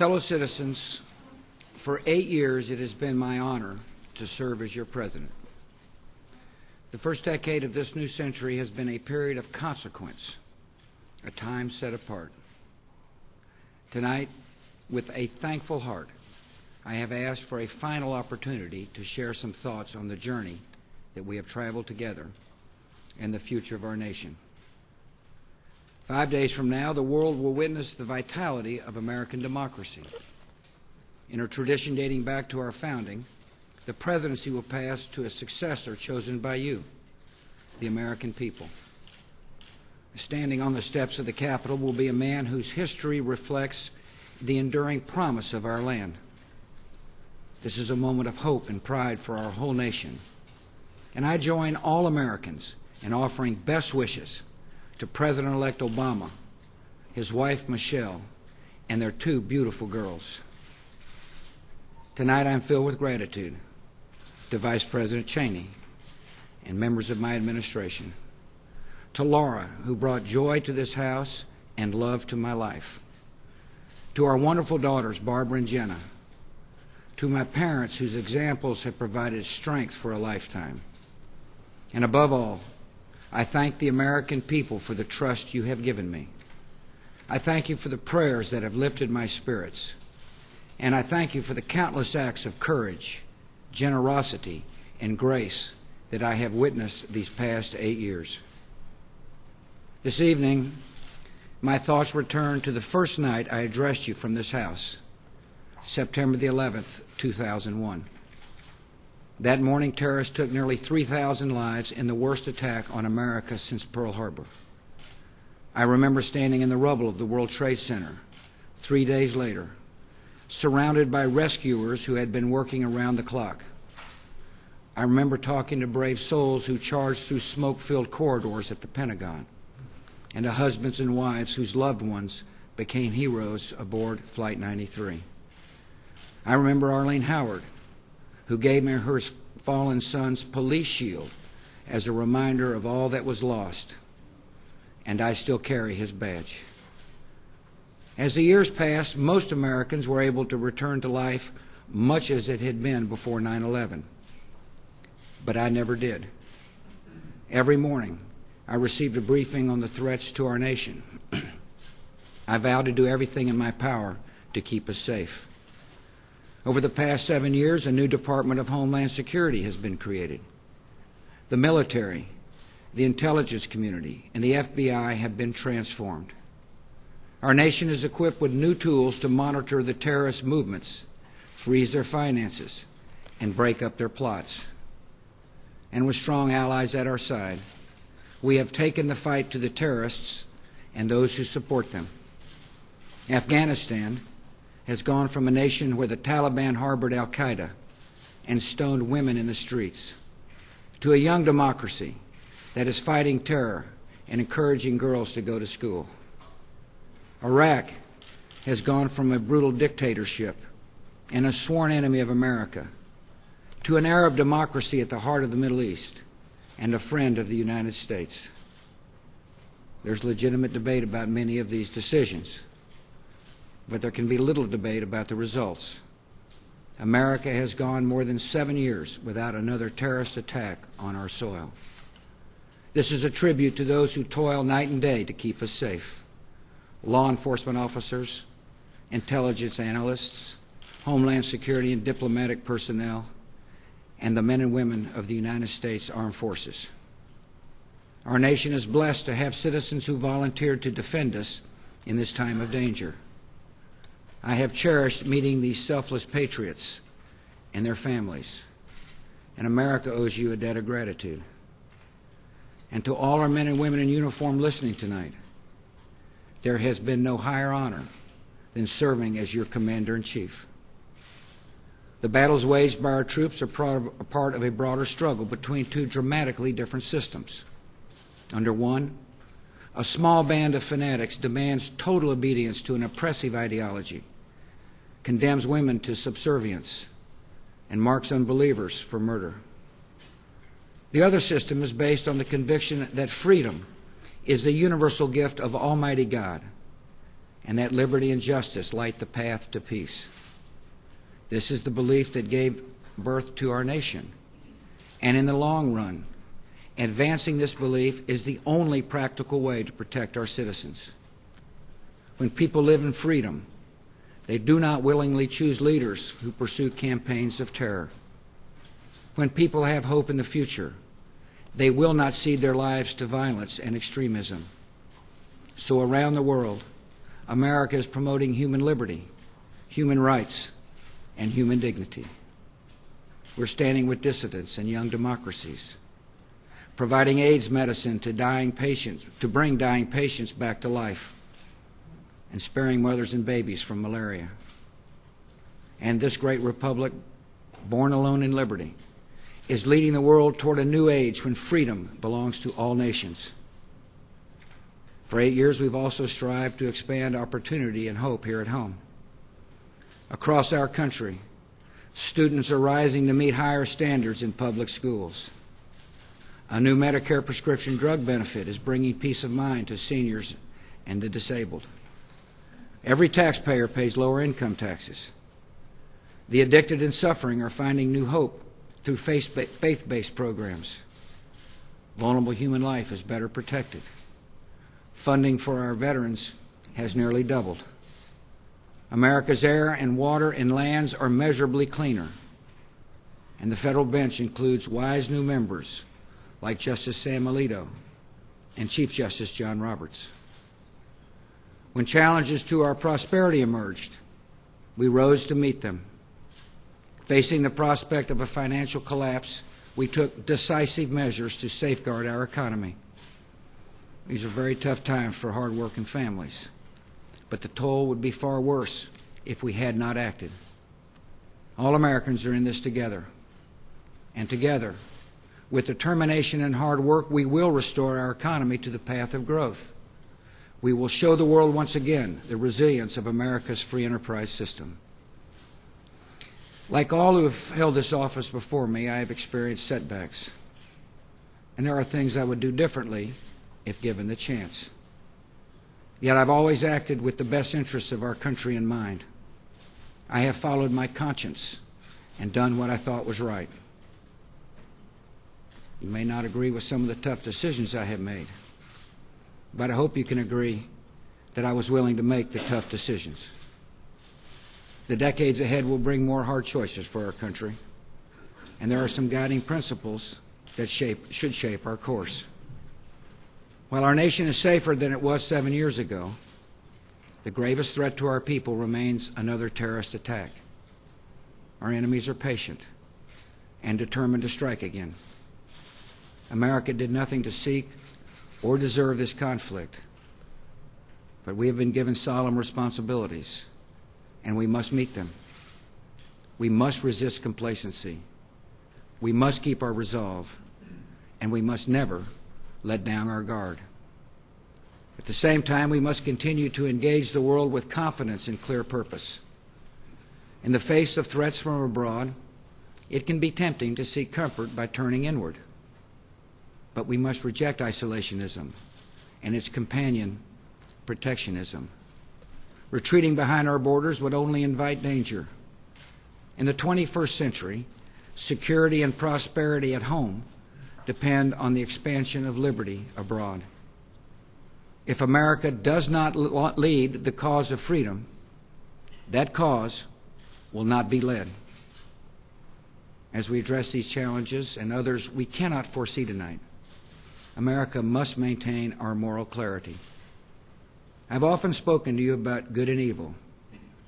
Fellow citizens, for 8 years it has been my honor to serve as your president. The first decade of this new century has been a period of consequence, a time set apart. Tonight, with a thankful heart, I have asked for a final opportunity to share some thoughts on the journey that we have traveled together and the future of our nation. 5 days from now, the world will witness the vitality of American democracy. In a tradition dating back to our founding, the presidency will pass to a successor chosen by you, the American people. Standing on the steps of the Capitol will be a man whose history reflects the enduring promise of our land. This is a moment of hope and pride for our whole nation. And I join all Americans in offering best wishes to President-elect Obama, his wife Michelle, and their 2 beautiful girls. Tonight I'm filled with gratitude to Vice President Cheney and members of my administration, to Laura, who brought joy to this house and love to my life, to our wonderful daughters, Barbara and Jenna, to my parents whose examples have provided strength for a lifetime, and above all, I thank the American people for the trust you have given me. I thank you for the prayers that have lifted my spirits, and I thank you for the countless acts of courage, generosity, and grace that I have witnessed these past 8 years. This evening, my thoughts return to the first night I addressed you from this house, September the 11th, 2001. That morning, terrorists took nearly 3,000 lives in the worst attack on America since Pearl Harbor. I remember standing in the rubble of the World Trade Center 3 days later, surrounded by rescuers who had been working around the clock. I remember talking to brave souls who charged through smoke-filled corridors at the Pentagon, and to husbands and wives whose loved ones became heroes aboard Flight 93. I remember Arlene Howard, who gave me her fallen son's police shield as a reminder of all that was lost, and I still carry his badge. As the years passed, most Americans were able to return to life much as it had been before 9/11. But I never did. Every morning, I received a briefing on the threats to our nation. I vowed to do everything in my power to keep us safe. Over the past 7 years, a new Department of Homeland Security has been created. The military, the intelligence community, and the FBI have been transformed. Our nation is equipped with new tools to monitor the terrorist movements, freeze their finances, and break up their plots. And with strong allies at our side, we have taken the fight to the terrorists and those who support them. Afghanistan has gone from a nation where the Taliban harbored al-Qaeda and stoned women in the streets to a young democracy that is fighting terror and encouraging girls to go to school. Iraq has gone from a brutal dictatorship and a sworn enemy of America to an Arab democracy at the heart of the Middle East and a friend of the United States. There's legitimate debate about many of these decisions, but there can be little debate about the results. America has gone more than 7 years without another terrorist attack on our soil. This is a tribute to those who toil night and day to keep us safe: law enforcement officers, intelligence analysts, Homeland Security and diplomatic personnel, and the men and women of the United States Armed Forces. Our nation is blessed to have citizens who volunteered to defend us in this time of danger. I have cherished meeting these selfless patriots and their families, and America owes you a debt of gratitude. And to all our men and women in uniform listening tonight, there has been no higher honor than serving as your Commander-in-Chief. The battles waged by our troops are part of a broader struggle between 2 dramatically different systems. Under one, a small band of fanatics demands total obedience to an oppressive ideology, condemns women to subservience, and marks unbelievers for murder. The other system is based on the conviction that freedom is the universal gift of Almighty God, and that liberty and justice light the path to peace. This is the belief that gave birth to our nation. And in the long run, advancing this belief is the only practical way to protect our citizens. When people live in freedom, they do not willingly choose leaders who pursue campaigns of terror. When people have hope in the future, they will not cede their lives to violence and extremism. So around the world, America is promoting human liberty, human rights, and human dignity. We're standing with dissidents and young democracies, providing AIDS medicine to dying patients, to bring dying patients back to life, and sparing mothers and babies from malaria. And this great republic, born alone in liberty, is leading the world toward a new age when freedom belongs to all nations. For 8 years, we've also strived to expand opportunity and hope here at home. Across our country, students are rising to meet higher standards in public schools. A new Medicare prescription drug benefit is bringing peace of mind to seniors and the disabled. Every taxpayer pays lower income taxes. The addicted and suffering are finding new hope through faith-based programs. Vulnerable human life is better protected. Funding for our veterans has nearly doubled. America's air and water and lands are measurably cleaner. And the federal bench includes wise new members like Justice Sam Alito and Chief Justice John Roberts. When challenges to our prosperity emerged, we rose to meet them. Facing the prospect of a financial collapse, we took decisive measures to safeguard our economy. These are very tough times for hard-working families, but the toll would be far worse if we had not acted. All Americans are in this together, and together, with determination and hard work, we will restore our economy to the path of growth. We will show the world once again the resilience of America's free enterprise system. Like all who have held this office before me, I have experienced setbacks. And there are things I would do differently if given the chance. Yet I've always acted with the best interests of our country in mind. I have followed my conscience and done what I thought was right. You may not agree with some of the tough decisions I have made, but I hope you can agree that I was willing to make the tough decisions. The decades ahead will bring more hard choices for our country, and there are some guiding principles that should shape our course. While our nation is safer than it was 7 years ago, the gravest threat to our people remains another terrorist attack. Our enemies are patient and determined to strike again. America did nothing to seek or deserve this conflict, but we have been given solemn responsibilities, and we must meet them. We must resist complacency. We must keep our resolve, and we must never let down our guard. At the same time, we must continue to engage the world with confidence and clear purpose. In the face of threats from abroad, it can be tempting to seek comfort by turning inward. But we must reject isolationism and its companion, protectionism. Retreating behind our borders would only invite danger. In the 21st century, security and prosperity at home depend on the expansion of liberty abroad. If America does not lead the cause of freedom, that cause will not be led. As we address these challenges and others we cannot foresee tonight, America must maintain our moral clarity. I've often spoken to you about good and evil,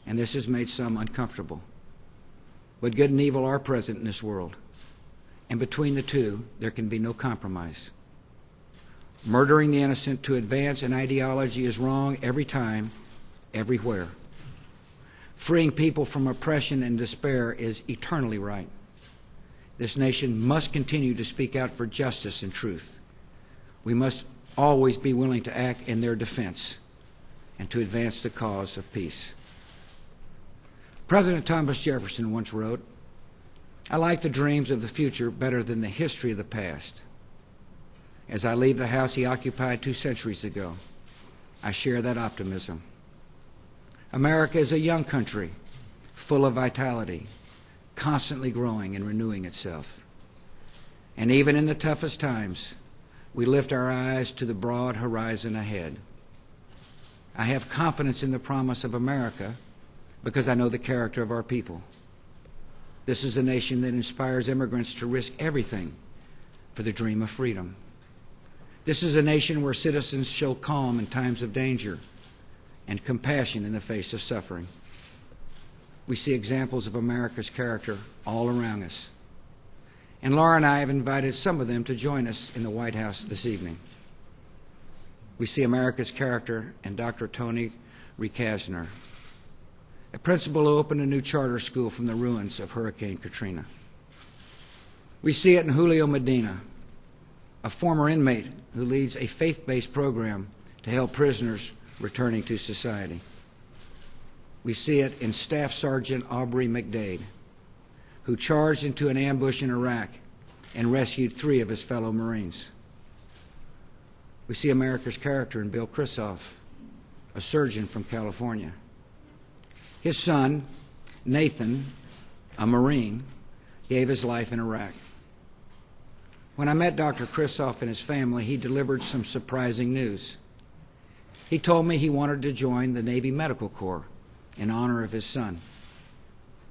and this has made some uncomfortable. But good and evil are present in this world, and between the two, there can be no compromise. Murdering the innocent to advance an ideology is wrong every time, everywhere. Freeing people from oppression and despair is eternally right. This nation must continue to speak out for justice and truth. We must always be willing to act in their defense and to advance the cause of peace. President Thomas Jefferson once wrote, "I like the dreams of the future better than the history of the past." As I leave the house he occupied 2 centuries ago, I share that optimism. America is a young country, full of vitality, constantly growing and renewing itself. And even in the toughest times, we lift our eyes to the broad horizon ahead. I have confidence in the promise of America because I know the character of our people. This is a nation that inspires immigrants to risk everything for the dream of freedom. This is a nation where citizens show calm in times of danger and compassion in the face of suffering. We see examples of America's character all around us. And Laura and I have invited some of them to join us in the White House this evening. We see America's character in Dr. Tony Recasner, a principal who opened a new charter school from the ruins of Hurricane Katrina. We see it in Julio Medina, a former inmate who leads a faith-based program to help prisoners returning to society. We see it in Staff Sergeant Aubrey McDade, who charged into an ambush in Iraq and rescued 3 of his fellow Marines. We see America's character in Bill Krissoff, a surgeon from California. His son, Nathan, a Marine, gave his life in Iraq. When I met Dr. Krissoff and his family, he delivered some surprising news. He told me he wanted to join the Navy Medical Corps in honor of his son.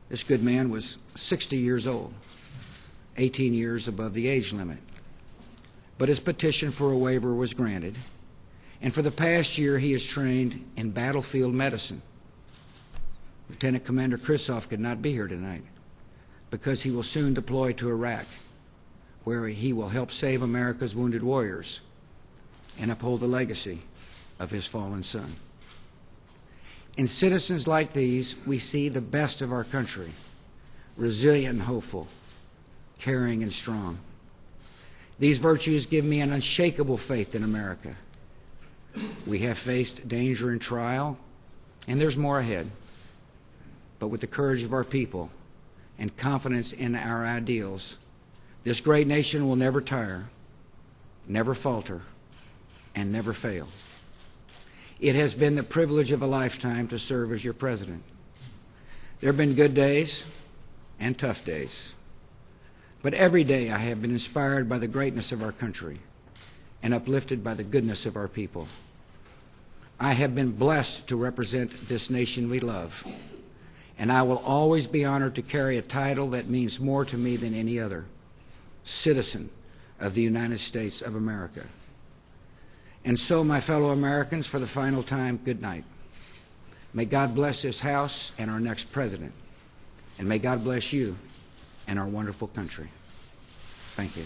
This good man was 60 years old, 18 years above the age limit. But his petition for a waiver was granted, and for the past year he is trained in battlefield medicine. Lieutenant Commander Krissoff could not be here tonight because he will soon deploy to Iraq, where he will help save America's wounded warriors and uphold the legacy of his fallen son. In citizens like these, we see the best of our country, resilient and hopeful, caring and strong. These virtues give me an unshakable faith in America. We have faced danger and trial, and there's more ahead. But with the courage of our people and confidence in our ideals, this great nation will never tire, never falter, and never fail. It has been the privilege of a lifetime to serve as your president. There have been good days and tough days. But every day I have been inspired by the greatness of our country and uplifted by the goodness of our people. I have been blessed to represent this nation we love, and I will always be honored to carry a title that means more to me than any other: citizen of the United States of America. And so, my fellow Americans, for the final time, good night. May God bless this House and our next president, and may God bless you and our wonderful country. Thank you.